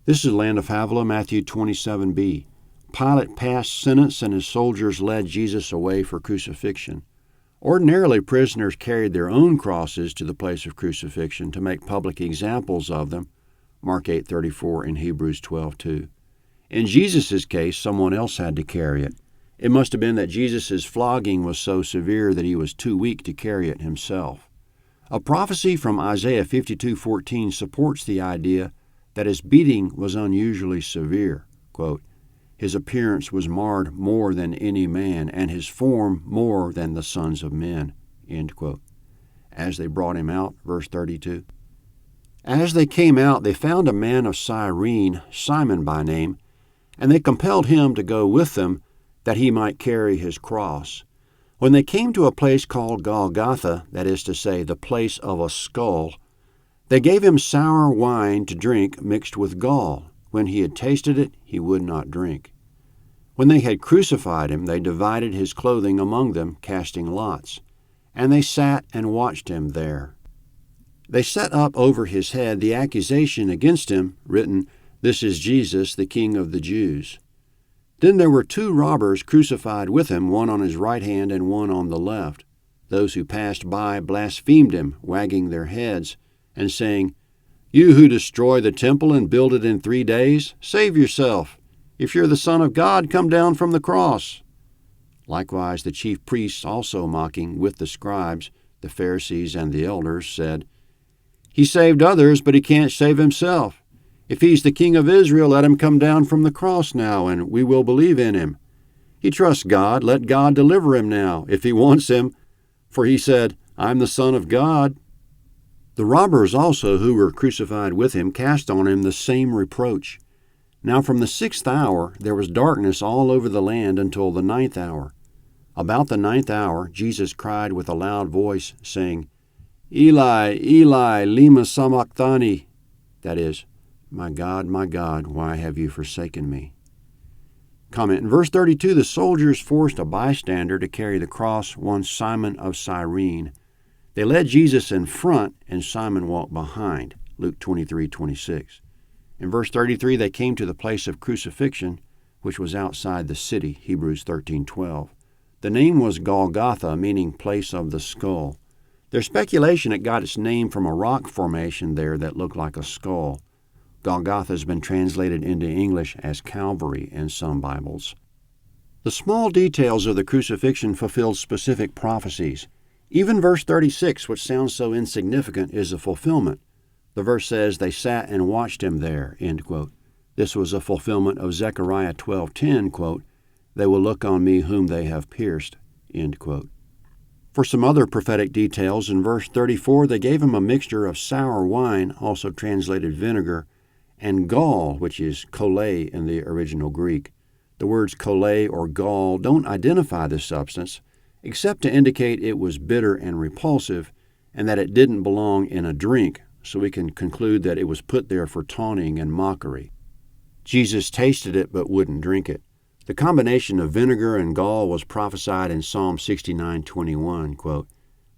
This is Land of Havilah, Matthew 27b. Pilate passed sentence and his soldiers led Jesus away for crucifixion. Ordinarily, prisoners carried their own crosses to the place of crucifixion to make public examples of them, Mark 8:34 and Hebrews 12:2. In Jesus' case, someone else had to carry it. It must have been that Jesus' flogging was so severe that he was too weak to carry it himself. A prophecy from Isaiah 52:14 supports the idea that his beating was unusually severe. Quote, "His appearance was marred more than any man, and his form more than the sons of men." End quote. As they brought him out, verse 32. As they came out, they found a man of Cyrene, Simon by name, and they compelled him to go with them, that he might carry his cross. When they came to a place called Golgotha, that is to say, the place of a skull, they gave him sour wine to drink mixed with gall. When he had tasted it, he would not drink. When they had crucified him, they divided his clothing among them, casting lots. And they sat and watched him there. They set up over his head the accusation against him, written, "This is Jesus, the King of the Jews." Then there were 2 robbers crucified with him, one on his right hand and one on the left. Those who passed by blasphemed him, wagging their heads, and saying, "You who destroy the temple and build it in 3 days, save yourself. If you're the Son of God, come down from the cross." Likewise the chief priests, also mocking with the scribes, the Pharisees, and the elders, said, "He saved others, but he can't save himself. If he's the King of Israel, let him come down from the cross now, and we will believe in him. He trusts God, let God deliver him now, if he wants him, for he said, 'I'm the Son of God.'" The robbers also who were crucified with him cast on him the same reproach. Now from the 6th hour there was darkness all over the land until the 9th hour. About the 9th hour Jesus cried with a loud voice, saying, "Eli, Eli, lema sabachthani," that is, my God, why have you forsaken me?" Comment. In verse 32, the soldiers forced a bystander to carry the cross, one Simon of Cyrene. They led Jesus in front, and Simon walked behind, Luke 23:26. In verse 33, they came to the place of crucifixion, which was outside the city, Hebrews 13:12. The name was Golgotha, meaning place of the skull. There's speculation it got its name from a rock formation there that looked like a skull. Golgotha has been translated into English as Calvary in some Bibles. The small details of the crucifixion fulfilled specific prophecies. Even verse 36, which sounds so insignificant, is a fulfillment. The verse says, "They sat and watched him there," end quote. This was a fulfillment of Zechariah 12:10, quote, "They will look on me whom they have pierced," end quote. For some other prophetic details, in verse 34, they gave him a mixture of sour wine, also translated vinegar, and gall, which is kole in the original Greek. The words kole or gall don't identify the substance, except to indicate it was bitter and repulsive, and that it didn't belong in a drink, so we can conclude that it was put there for taunting and mockery. Jesus tasted it but wouldn't drink it. The combination of vinegar and gall was prophesied in Psalm 69:21, quote,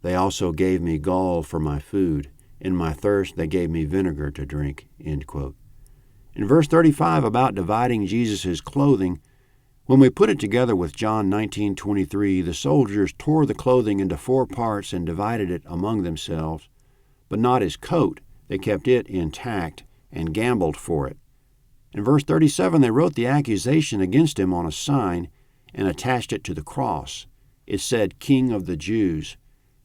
"They also gave me gall for my food. In my thirst they gave me vinegar to drink," end quote. In verse 35, about dividing Jesus' clothing, when we put it together with John 19:23, the soldiers tore the clothing into 4 parts and divided it among themselves, but not his coat. They kept it intact and gambled for it. In verse 37, they wrote the accusation against him on a sign and attached it to the cross. It said, "King of the Jews."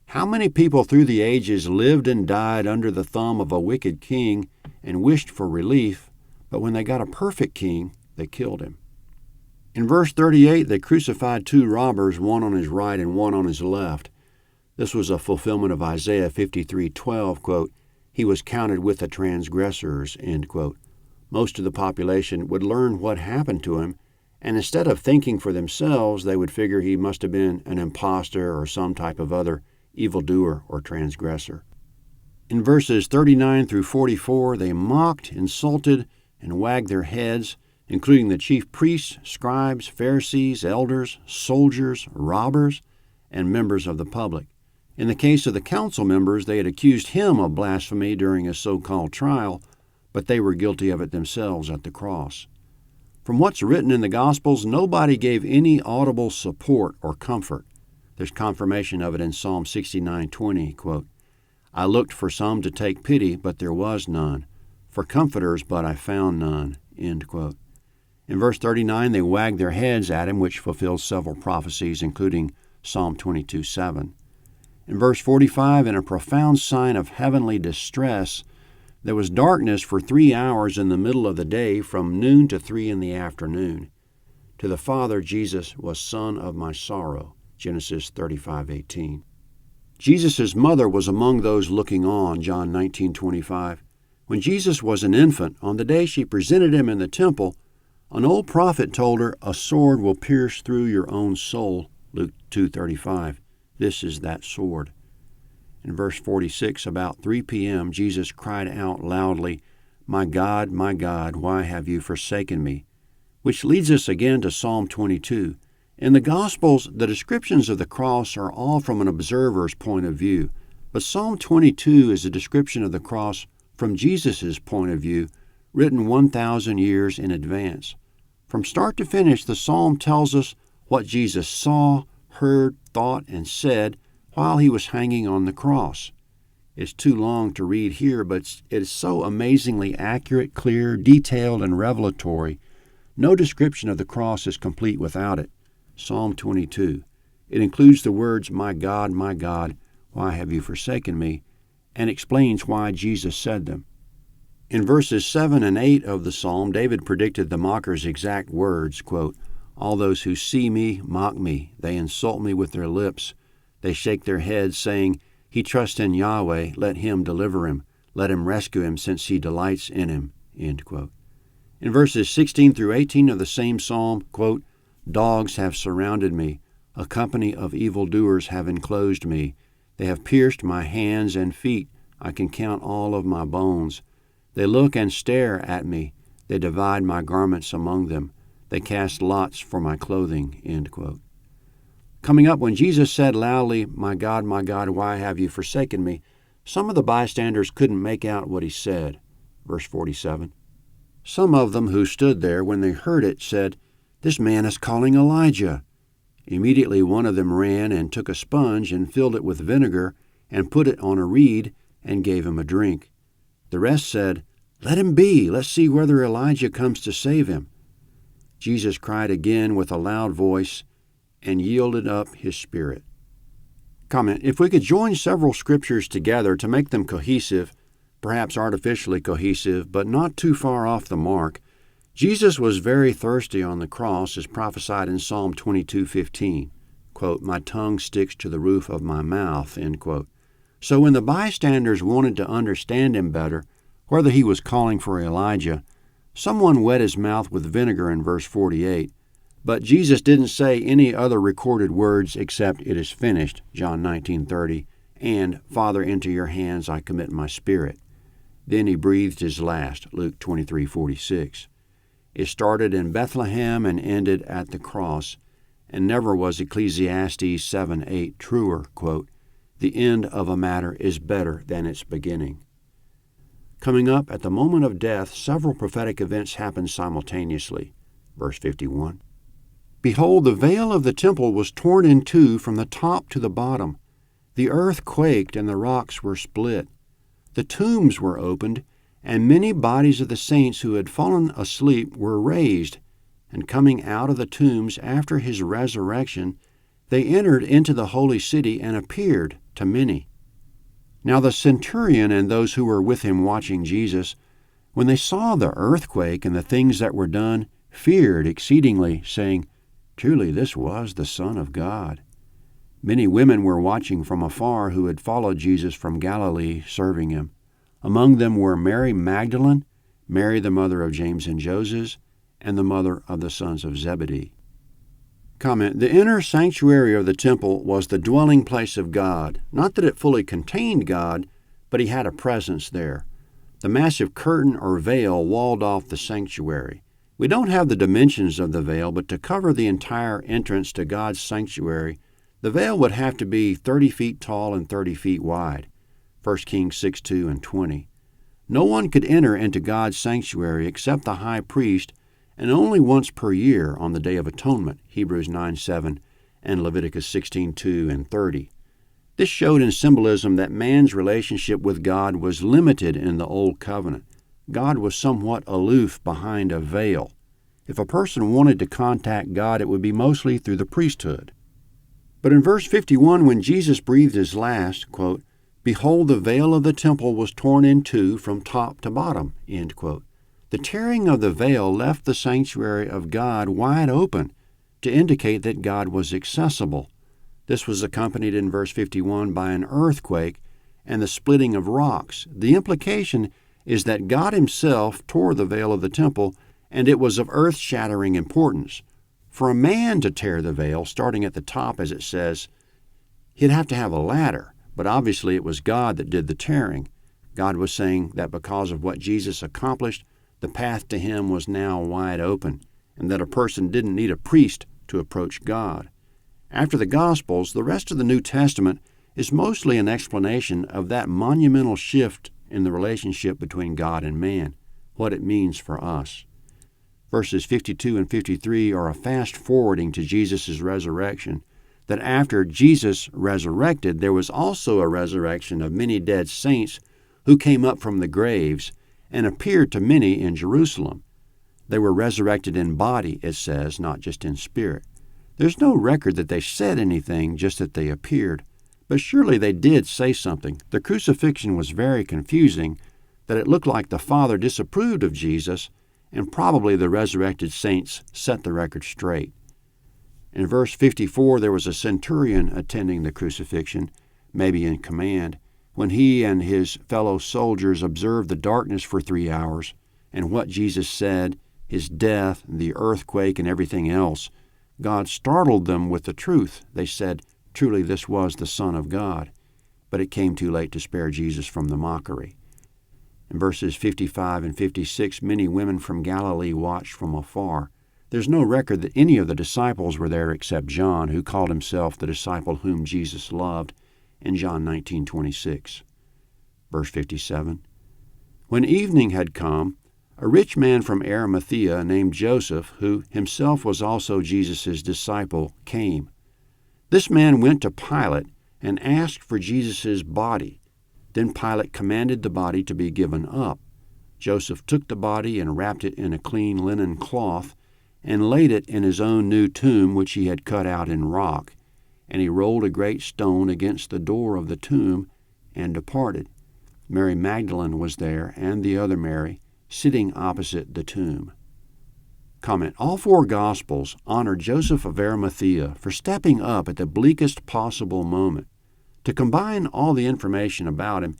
How many people through the ages lived and died under the thumb of a wicked king and wished for relief, but when they got a perfect king, they killed him. In verse 38, they crucified 2 robbers, one on his right and one on his left. This was a fulfillment of Isaiah 53:12, quote, "He was counted with the transgressors," end quote. Most of the population would learn what happened to him, and instead of thinking for themselves, they would figure he must have been an impostor or some type of other evildoer or transgressor. In verses 39 through 44, they mocked, insulted, and wagged their heads, including the chief priests, scribes, Pharisees, elders, soldiers, robbers, and members of the public. In the case of the council members, they had accused him of blasphemy during a so-called trial, but they were guilty of it themselves at the cross. From what's written in the Gospels, nobody gave any audible support or comfort. There's confirmation of it in Psalm 69:20, quote, I looked for some to take pity, but there was none. For comforters, but I found none, end quote. In verse 39, they wagged their heads at him, which fulfills several prophecies, including Psalm 22:7. In verse 45, in a profound sign of heavenly distress, there was darkness for 3 hours in the middle of the day from noon to 3 in the afternoon. To the Father, Jesus was son of my sorrow, Genesis 35:18. Jesus' mother was among those looking on, John 19:25. When Jesus was an infant, on the day she presented him in the temple, an old prophet told her, a sword will pierce through your own soul, Luke 2:35. This is that sword. In verse 46, about 3 p.m., Jesus cried out loudly, my God, why have you forsaken me? Which leads us again to Psalm 22. In the Gospels, the descriptions of the cross are all from an observer's point of view, but Psalm 22 is a description of the cross from Jesus' point of view, written 1,000 years in advance. From start to finish, the psalm tells us what Jesus saw, heard, thought, and said while he was hanging on the cross. It's too long to read here, but it is so amazingly accurate, clear, detailed, and revelatory. No description of the cross is complete without it. Psalm 22. It includes the words, my God, why have you forsaken me?" and explains why Jesus said them. In verses 7 and 8 of the psalm, David predicted the mocker's exact words, quote, "All those who see me mock me. They insult me with their lips. They shake their heads, saying, 'He trusts in Yahweh. Let him deliver him. Let him rescue him, since he delights in him.'" End quote. In verses 16 through 18 of the same psalm, quote, "Dogs have surrounded me. A company of evildoers have enclosed me. They have pierced my hands and feet. I can count all of my bones. They look and stare at me. They divide my garments among them. They cast lots for my clothing." End quote. Coming up, when Jesus said loudly, my God, why have you forsaken me?" some of the bystanders couldn't make out what he said. Verse 47. Some of them who stood there when they heard it said, "This man is calling Elijah." Immediately one of them ran and took a sponge and filled it with vinegar and put it on a reed and gave him a drink. The rest said, "Let him be. Let's see whether Elijah comes to save him." Jesus cried again with a loud voice and yielded up his spirit. Comment: if we could join several scriptures together to make them cohesive, perhaps artificially cohesive, but not too far off the mark, Jesus was very thirsty on the cross, as prophesied in Psalm 22:15. Quote, "My tongue sticks to the roof of my mouth," end quote. So when the bystanders wanted to understand him better, whether he was calling for Elijah, someone wet his mouth with vinegar in verse 48, but Jesus didn't say any other recorded words except "it is finished," John 19:30, and "Father, into your hands I commit my spirit." Then he breathed his last, Luke 23:46. It started in Bethlehem and ended at the cross, and never was Ecclesiastes 7:8 truer, quote, "The end of a matter is better than its beginning." Coming up, at the moment of death, several prophetic events happened simultaneously. Verse 51. "Behold, the veil of the temple was torn in two from the top to the bottom. The earth quaked and the rocks were split. The tombs were opened, and many bodies of the saints who had fallen asleep were raised, and coming out of the tombs after his resurrection, they entered into the holy city and appeared to many. Now the centurion and those who were with him watching Jesus, when they saw the earthquake and the things that were done, feared exceedingly, saying, 'Truly this was the Son of God.' Many women were watching from afar who had followed Jesus from Galilee, serving him. Among them were Mary Magdalene, Mary the mother of James and Joseph, and the mother of the sons of Zebedee. Comment: the inner sanctuary of the temple was the dwelling place of God. Not that it fully contained God, but he had a presence there. The massive curtain or veil walled off the sanctuary. We don't have the dimensions of the veil, but to cover the entire entrance to God's sanctuary, the veil would have to be 30 feet tall and 30 feet wide. 1 Kings 6:2 and 20. No one could enter into God's sanctuary except the high priest, and only once per year on the Day of Atonement, Hebrews 9:7 and Leviticus 16:2 and 30. This showed in symbolism that man's relationship with God was limited in the Old Covenant. God was somewhat aloof behind a veil. If a person wanted to contact God, it would be mostly through the priesthood. But in verse 51, when Jesus breathed his last, quote, "Behold, the veil of the temple was torn in two from top to bottom," end quote. The tearing of the veil left the sanctuary of God wide open to indicate that God was accessible. This was accompanied in verse 51 by an earthquake and the splitting of rocks. The implication is that God himself tore the veil of the temple, and it was of earth-shattering importance. For a man to tear the veil, starting at the top, as it says, he'd have to have a ladder, but obviously it was God that did the tearing. God was saying that because of what Jesus accomplished, the path to him was now wide open, and that a person didn't need a priest to approach God. After the Gospels, the rest of the New Testament is mostly an explanation of that monumental shift in the relationship between God and man, what it means for us. Verses 52 and 53 are a fast-forwarding to Jesus' resurrection, that after Jesus resurrected, there was also a resurrection of many dead saints who came up from the graves and appeared to many in Jerusalem. They were resurrected in body, it says, not just in spirit. There's no record that they said anything, just that they appeared. But surely they did say something. The crucifixion was very confusing, that it looked like the Father disapproved of Jesus, and probably the resurrected saints set the record straight. In verse 54, there was a centurion attending the crucifixion, maybe in command. When he and his fellow soldiers observed the darkness for 3 hours, and what Jesus said, his death, the earthquake, and everything else, God startled them with the truth. They said, "Truly this was the Son of God." But it came too late to spare Jesus from the mockery. In verses 55 and 56, many women from Galilee watched from afar. There's no record that any of the disciples were there except John, who called himself the disciple whom Jesus loved in John 19:26. Verse 57, when evening had come, a rich man from Arimathea named Joseph, who himself was also Jesus' disciple, came. This man went to Pilate and asked for Jesus' body. Then Pilate commanded the body to be given up. Joseph took the body and wrapped it in a clean linen cloth and laid it in his own new tomb which he had cut out in rock. And he rolled a great stone against the door of the tomb and departed. Mary Magdalene was there, and the other Mary, sitting opposite the tomb. Comment: all four Gospels honor Joseph of Arimathea for stepping up at the bleakest possible moment. To combine all the information about him,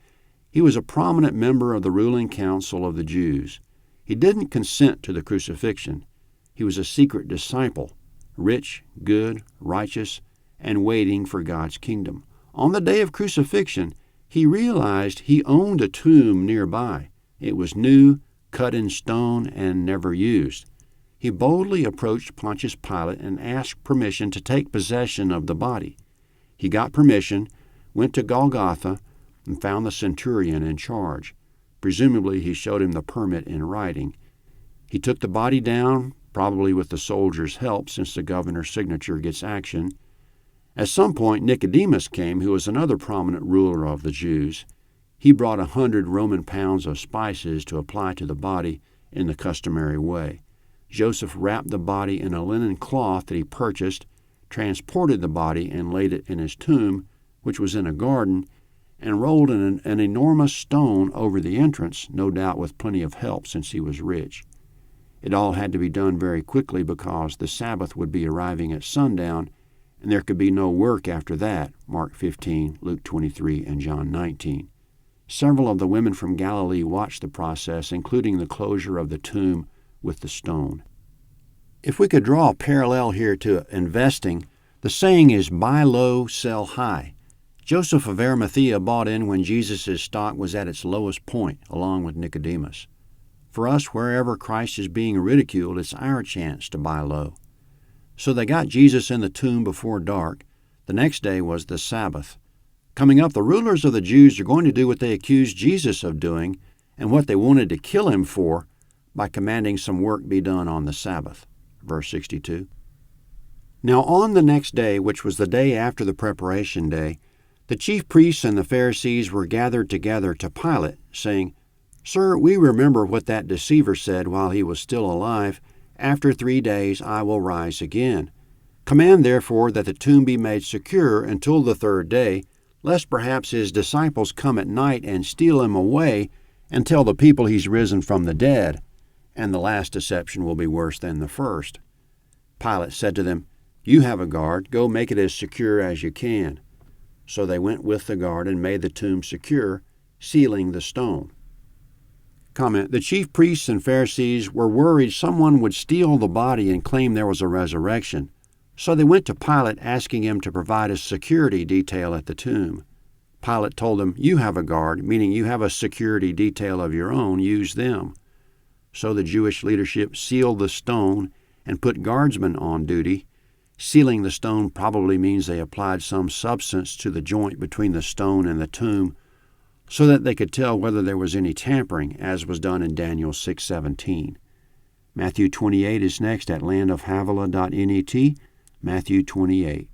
he was a prominent member of the ruling council of the Jews. He didn't consent to the crucifixion. He was a secret disciple, rich, good, righteous, and waiting for God's kingdom. On the day of crucifixion, he realized he owned a tomb nearby. It was new, cut in stone, and never used. He boldly approached Pontius Pilate and asked permission to take possession of the body. He got permission, went to Golgotha, and found the centurion in charge. Presumably he showed him the permit in writing. He took the body down, probably with the soldier's help, since the governor's signature gets action. At some point, Nicodemus came, who was another prominent ruler of the Jews. He brought 100 Roman pounds of spices to apply to the body in the customary way. Joseph wrapped the body in a linen cloth that he purchased, transported the body and laid it in his tomb, which was in a garden, and rolled an enormous stone over the entrance, no doubt with plenty of help since he was rich. It all had to be done very quickly because the Sabbath would be arriving at sundown, and there could be no work after that, Mark 15, Luke 23, and John 19. Several of the women from Galilee watched the process, including the closure of the tomb with the stone. If we could draw a parallel here to investing, the saying is buy low, sell high. Joseph of Arimathea bought in when Jesus' stock was at its lowest point, along with Nicodemus. For us, wherever Christ is being ridiculed, it's our chance to buy low. So they got Jesus in the tomb before dark. The next day was the Sabbath. Coming up, the rulers of the Jews are going to do what they accused Jesus of doing, and what they wanted to kill him for by commanding some work be done on the Sabbath. Verse 62. Now on the next day, which was the day after the preparation day, the chief priests and the Pharisees were gathered together to Pilate, saying, Sir, we remember what that deceiver said while he was still alive, After 3 days I will rise again. Command therefore that the tomb be made secure until the 3rd day, lest perhaps his disciples come at night and steal him away and tell the people he's risen from the dead, and the last deception will be worse than the first. Pilate said to them, You have a guard, go make it as secure as you can. So they went with the guard and made the tomb secure, sealing the stone. Comment: The chief priests and Pharisees were worried someone would steal the body and claim there was a resurrection, so they went to Pilate asking him to provide a security detail at the tomb. Pilate told them, You have a guard, meaning you have a security detail of your own, use them. So the Jewish leadership sealed the stone and put guardsmen on duty. Sealing the stone probably means they applied some substance to the joint between the stone and the tomb so that they could tell whether there was any tampering, as was done in Daniel 6:17. Matthew 28 is next at landofhavilah.net, Matthew 28.